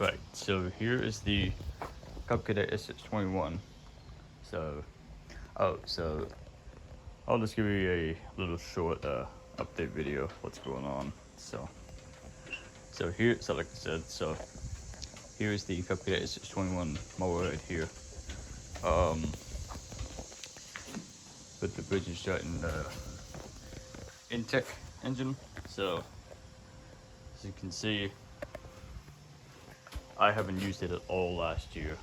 Right, so here is the Cub Cadet SH21. So, so I'll just give you a little short update video what's going on. So here, so like I said, so here's the Cub Cadet SH21 mower right here. With the British Stratton Intech engine. So as you can see, I haven't used it at all last year.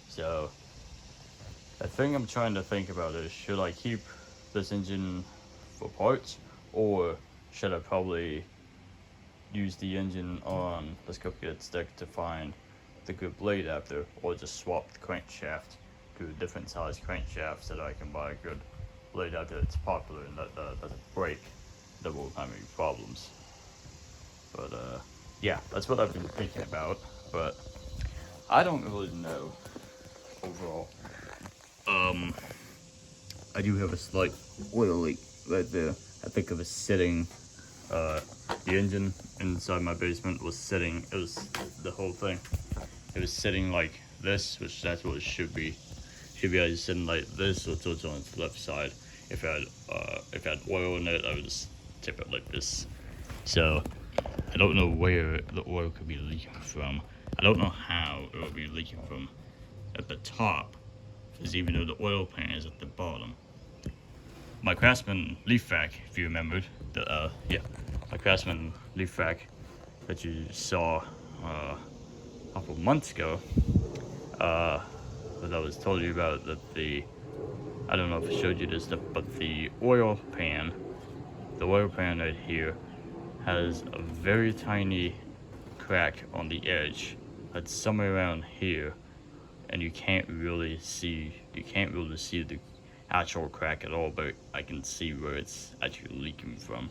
So the thing I'm trying to think about is, should I keep this engine for parts, or should I probably use the engine on this Cupcake stick to find the good blade after, or just swap the crankshaft to different size crankshafts that I can buy a good blade after that's popular and that doesn't break, that won't have any problems. But yeah, that's what I've been thinking about, but I don't really know overall. I do have a slight oil leak right there. I think it was sitting, the engine inside my basement was sitting, it was the whole thing. It was sitting like this, which that's what it should be. Should be either sitting like this, so it's on its left side. If it had oil in it, I would just tip it like this. So I don't know where the oil could be leaking from. I don't know how it would be leaking from at the top, because even though the oil pan is at the bottom. My Craftsman leaf vac, if you remembered, my Craftsman leaf vac that you saw a couple months ago, that I was told you about, that I don't know if I showed you this stuff, but the oil pan right here has a very tiny crack on the edge that's somewhere around here, and you can't really see the actual crack at all, but I can see where it's actually leaking from.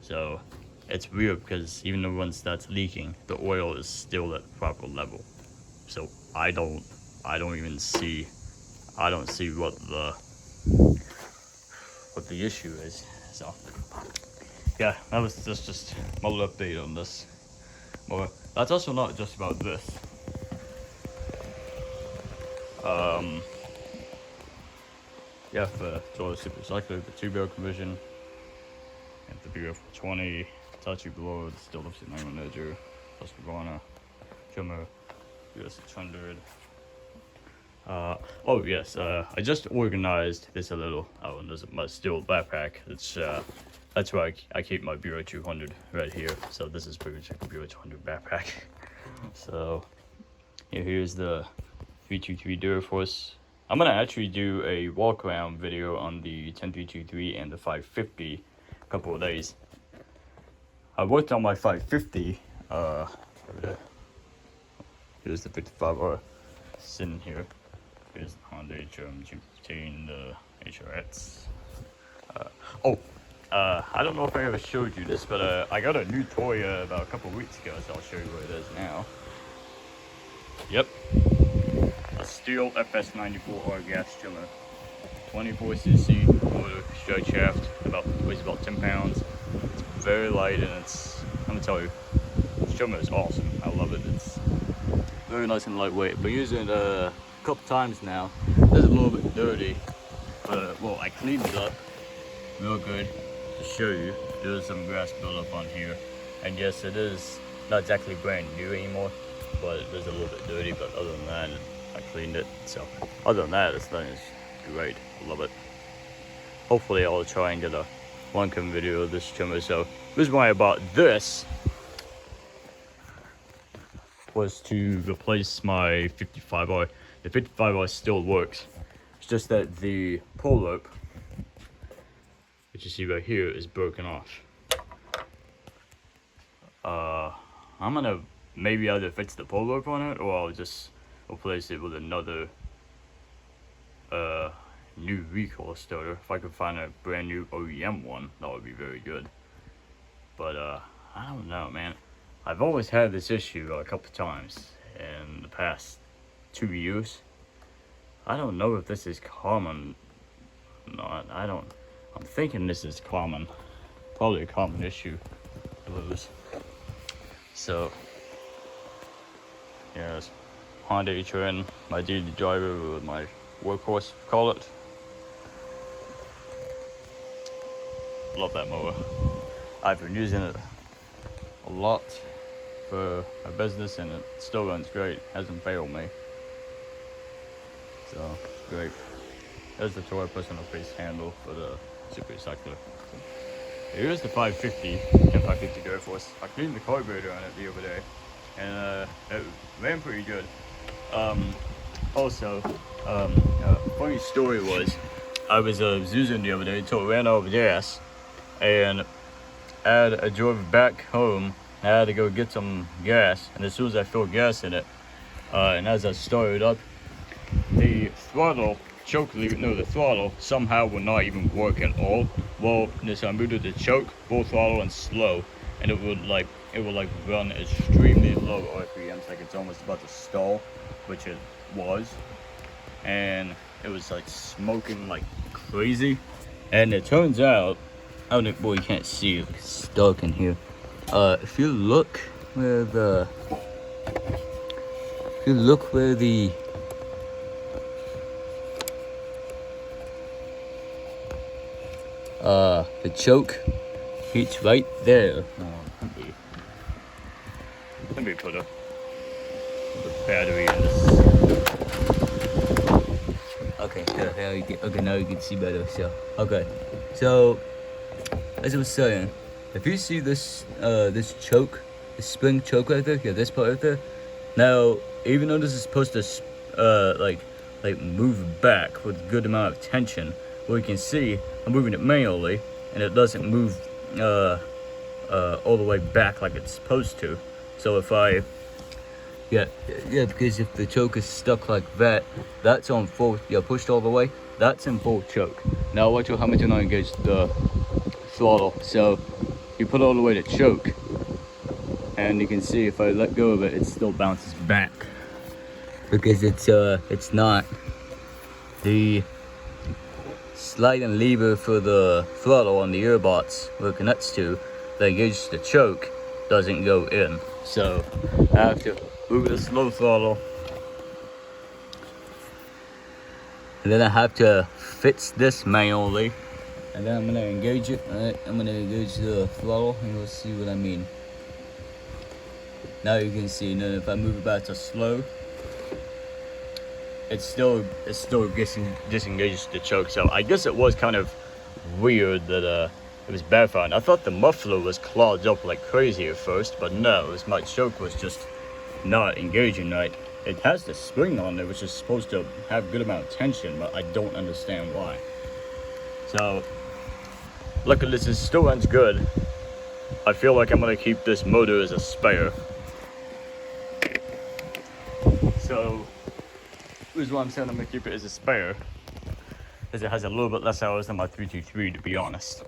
So it's weird, because even though once that's leaking, the oil is still at the proper level. So I don't see what the issue is. So yeah, that was just my little update on this. Well, that's also not just about this. Yeah, for Toyota Super Cycler, the 2-barrel conversion, and the BF20, Tachi below, the still lifts at 91 edger, plus Ravana, Trimmer, US 600. Oh yes, I just organized this a little. Oh, and there's my steel backpack. That's where I keep my Bureau 200 right here. So this is pretty much like a Bureau 200 backpack. So here's the 323 Duraforce. I'm gonna actually do a walk around video on the 10323 and the 550 a couple of days. I worked on my 550. Here's the 55R sitting here. Here's the Honda HRM G15, the HRX. I don't know if I ever showed you this, but I got a new toy about a couple of weeks ago, so I'll show you what it is now. Yep, a Stihl FS94R gas trimmer, 24cc motor, straight shaft, weighs about 10 pounds. It's very light, and I'm gonna tell you, this trimmer is awesome. I love it. It's very nice and lightweight. Been using it a couple times now. It's a little bit dirty, but well, I cleaned it up real good to show you. There's some grass buildup on here, and yes, it is not exactly brand new anymore, but it is a little bit dirty. But other than that, I cleaned it. So other than that, this thing is great. I love it. Hopefully I'll try and get a one-cam video of this trimmer. So the reason why I bought this was to replace my 55R. The 55R still works. It's just that the pull rope, which you see right here, is broken off. I'm gonna maybe either fix the pull rope on it, or I'll just replace it with another new recoil starter. If I could find a brand new OEM one, that would be very good. But I don't know, man. I've always had this issue a couple times in the past 2 years. I don't know if this is common. Not. I'm thinking this is common. Probably a common issue to lose. So Yes, Honda HRN, my daily driver, or my workhorse, call it. Love that mower. I've been using it a lot for my business, and it still runs great. Hasn't failed me. So, great. There's the Toro personal face handle for the Super Recycler. Here's the 550, and 550 Air Force. I cleaned the carburetor on it the other day, and it ran pretty good. Also, funny story was, I was using the other day until it ran out of gas, and I drove back home. I had to go get some gas, and as soon as I filled gas in it, and as I started up, the throttle the throttle somehow would not even work at all. Well, so I moved to the choke, full throttle, and slow, and it would run extremely low RPMs, like it's almost about to stall, which it was, and it was like smoking like crazy. And it turns out, I don't know, boy, you can't see it, it's dark in here. If you look where the choke hits right there. Let me put the battery in this. Okay, okay, now you can see better. So as I was saying, if you see this this choke, this spring choke right there, this part right there. Now, even though this is supposed to like move back with a good amount of tension, well, you can see I'm moving it manually, and it doesn't move all the way back like it's supposed to. So if I because if the choke is stuck like that, that's on full, pushed all the way, that's in full choke. Now watch how much I engage the throttle. So you put all the way to choke, and you can see if I let go of it, it still bounces back, because it's not the sliding lever for the throttle on the earbots where it connects to, that engages the choke, doesn't go in. So I have to move the slow throttle, and then I have to fix this manually, and then I'm gonna engage it. Alright, I'm gonna engage the throttle, and you'll see what I mean. Now you can see, and then if I move it back to slow, it still disengages the choke. So I guess it was kind of weird that it was backfiring. I thought the muffler was clogged up like crazy at first, but no, it was my choke was just not engaging right. It has the spring on there, which is supposed to have a good amount of tension, but I don't understand why. So luckily this still runs good. I feel like I'm gonna keep this motor as a spare. So the reason why I'm saying I'm gonna keep it as a spare is it has a little bit less hours than my 323, to be honest.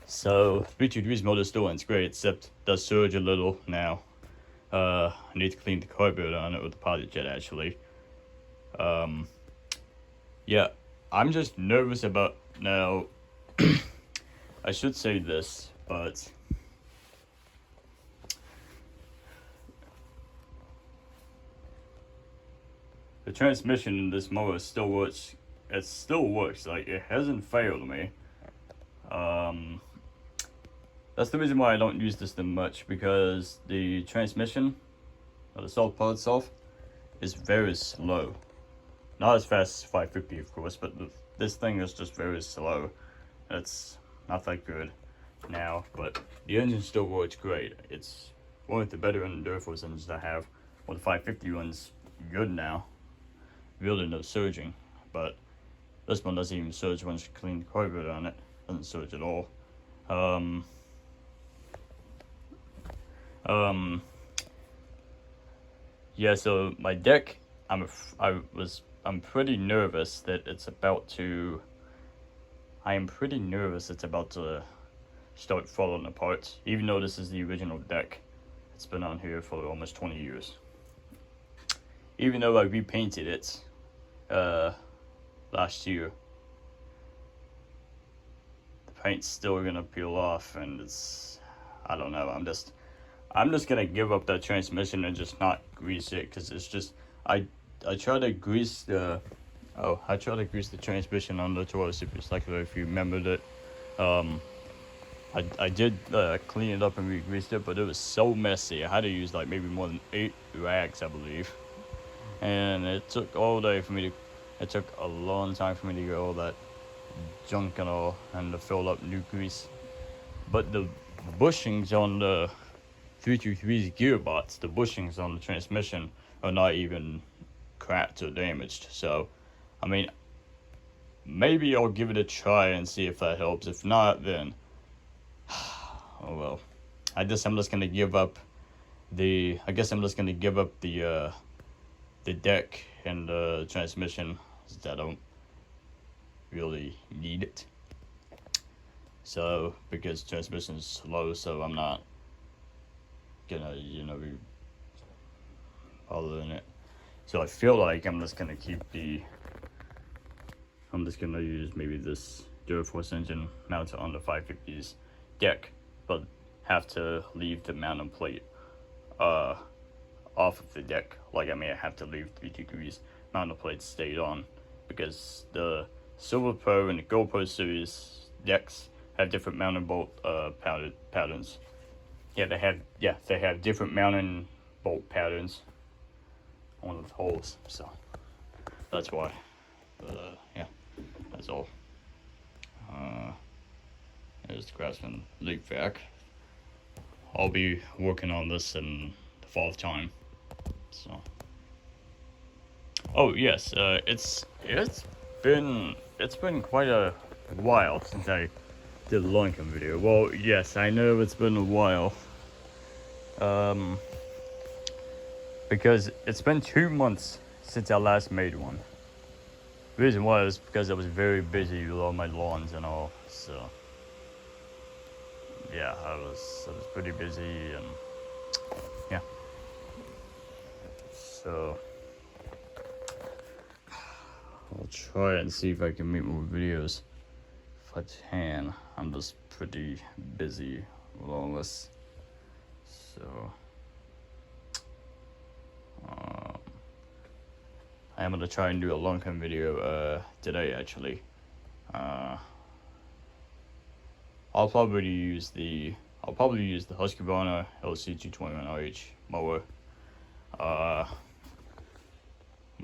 So 323's motor still runs great, except does surge a little now. I need to clean the carburetor on it with the pilot jet, actually. Yeah, I'm just nervous about now. I should say this, but the transmission in this mower still works. It still works. Like, it hasn't failed me. That's the reason why I don't use this that much, because the transmission, or the salt part itself, is very slow. Not as fast as 550, of course, but this thing is just very slow. It's not that good now, but the engine still works great. It's one of the better Endurforce engines I have. Well, the 550 runs good now. Really no surging, but this one doesn't even surge once you clean the carburetor on it. Doesn't surge at all. Yeah, so my deck, I'm pretty nervous that it's about to. I am pretty nervous it's about to start falling apart. Even though this is the original deck, it's been on here for almost 20 years. Even though I repainted it last year, the paint's still gonna peel off, and I don't know. I'm just gonna give up that transmission and just not grease it, because it's just I try to grease the transmission on the Toyota Super Selector, if you remember that. I did clean it up and re-greased it, but it was so messy. I had to use like maybe more than 8 rags, I believe, and it took all day for me to. It took a long time for me to get all that junk and all and to fill up new grease. But the bushings on the 323's gearbox, the bushings on the transmission are not even cracked or damaged. So, I mean, maybe I'll give it a try and see if that helps. If not, then oh well. I guess I'm just gonna give up the. I guess I'm just gonna give up the deck and the transmission. I don't really need it. So because transmission is slow, so I'm not gonna be bothering it. So I feel like I'm just gonna use maybe this Durforce engine mounted on the 550's deck, but have to leave the mounting plate off of the deck. Like, I have to leave 323's mounting plate stayed on, because the Silver Pro and the Gold Pro series decks have different mounting bolt patterns. They have different mounting bolt patterns on the holes, so that's why. Yeah, that's all. There's the Craftsman leak vac. I'll be working on this in the fall time. So. Oh yes, it's been quite a while since I did a Lincoln video. Well, yes, I know it's been a while. Because it's been 2 months since I last made one. The reason why is because I was very busy with all my lawns and all, so yeah, I was pretty busy, and yeah. So I'll try and see if I can make more videos. If I can, I'm just pretty busy with all this. So I am gonna try and do a Lincoln video today, actually. I'll probably use the Husqvarna LC221RH mower. I'm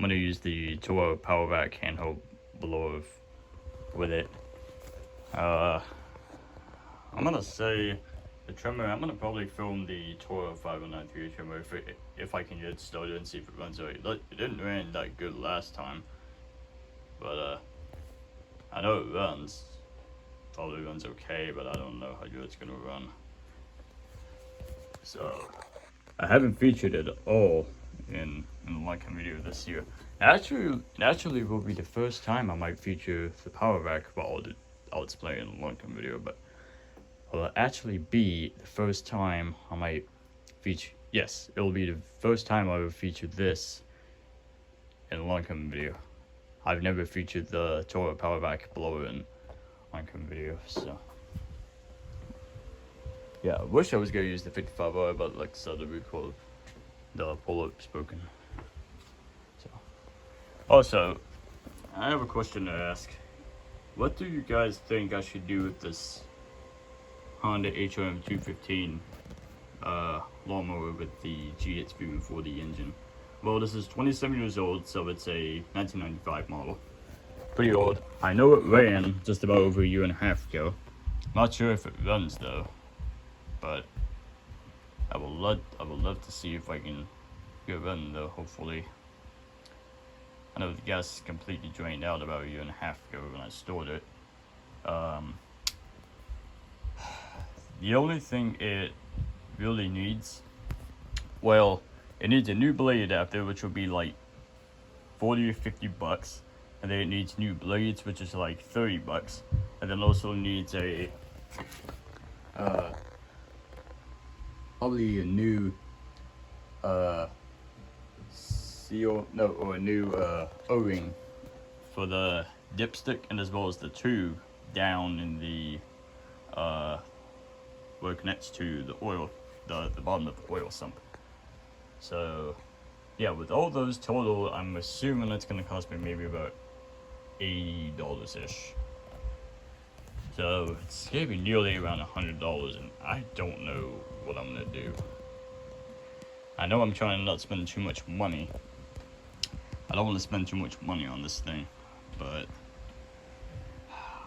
gonna use the Toro PowerVac handheld blower with it. I'm gonna say the trimmer. I'm gonna probably film the Toro 5093 trimmer if I can get it started and see if it runs right. It didn't run that good last time, but I know it runs. Probably runs okay, but I don't know how good it's gonna run. So I haven't featured it at all in the Lincoln video this year. Actually will be the first time I might feature the PowerVac. Well, I'll display it in the Lincoln video, but will actually be the first time I might feature. Yes, it will be the first time I will feature this in a Lincoln video. I've never featured the Toro PowerVac blower in Lincoln video, so yeah. I wish I was gonna use the 55R, but like I said, the recoil, the pull-up spoken. So also, I have a question to ask. What do you guys think I should do with this Honda HRM 215 lawnmower with the GX 340 engine? Well, this is 27 years old, so it's a 1995 model. Pretty old. I know it ran just about over a year and a half ago. Not sure if it runs though, but I would love to see if I can get it running though. Hopefully. I know the gas completely drained out about a year and a half ago when I stored it. The only thing it really needs, well, it needs a new blade adapter, which will be like 40 or 50 bucks, and then it needs new blades, which is like 30 bucks, and then also needs a probably a new O-ring for the dipstick, and as well as the tube down in the where it connects to the oil the bottom of the oil sump. So yeah, with all those total, I'm assuming it's gonna cost me maybe about $80 ish. So it's gonna be nearly around $100, and I don't know what I'm gonna do. I know I'm trying to not spend too much money. I don't want to spend too much money on this thing, but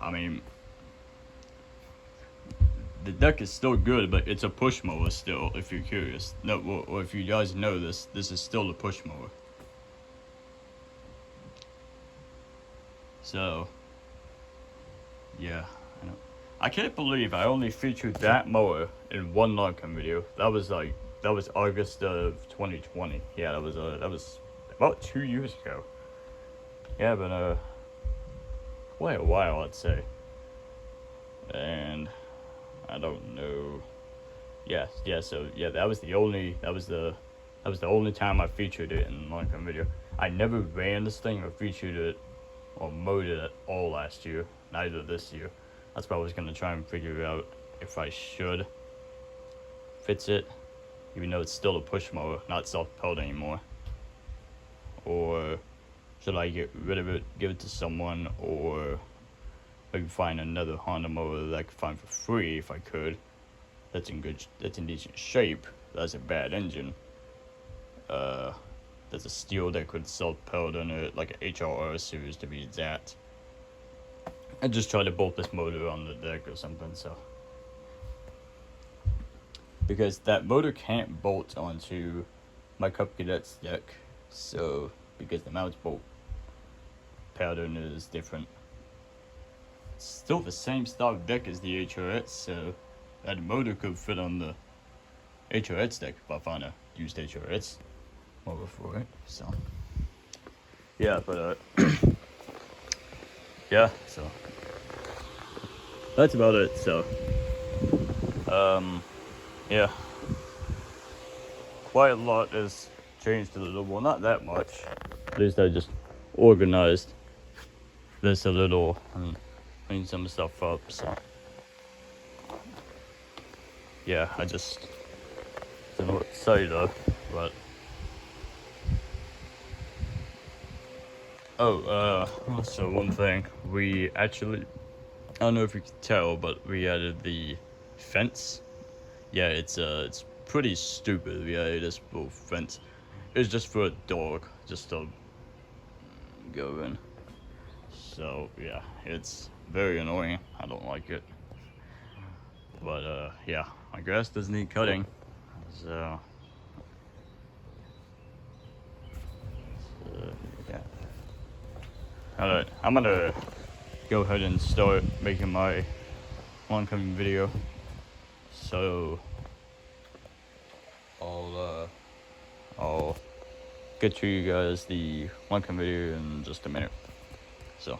I mean, the deck is still good, but it's a push mower still, if you're curious. No, or if you guys know this is still a push mower. So yeah, I can't believe I only featured that mower in one Longcom video. That was August of 2020. Yeah, that was about 2 years ago. Yeah, but quite a while, I'd say. And I don't know. Yeah. So yeah, that was the only time I featured it in a Longcom video. I never ran this thing or featured it or mowed it at all last year. Neither this year. That's why I was gonna try and figure out if I should fix it, even though it's still a push mower, not self-propelled anymore. Or should I get rid of it, give it to someone, or maybe find another Honda mower that I could find for free if I could. That's in decent shape. That's a bad engine. There's a steel that could self-propelled on it, like an HRR series to be exact. I just tried to bolt this motor on the deck or something, so. Because that motor can't bolt onto my Cup Cadet's deck, so, because the mount bolt pattern is different. It's still the same style deck as the HRS, so that motor could fit on the HRS deck if I find a used HRS motor for it, so. Yeah, but, yeah, so. That's about it, so. Yeah. Quite a lot has changed a little, well, not that much. At least I just organized this a little and cleaned some stuff up, so. Yeah, I just don't know what to say though, but. Oh, also one thing, we actually, I don't know if you can tell, but we added the fence. Yeah, it's pretty stupid. We added this little fence. It's just for a dog, just to go in. So yeah, it's very annoying. I don't like it. But yeah, my grass does need cutting. So yeah. Alright, I'm gonna go ahead and start making my Longcom video. So I'll get to you guys the Longcom video in just a minute. So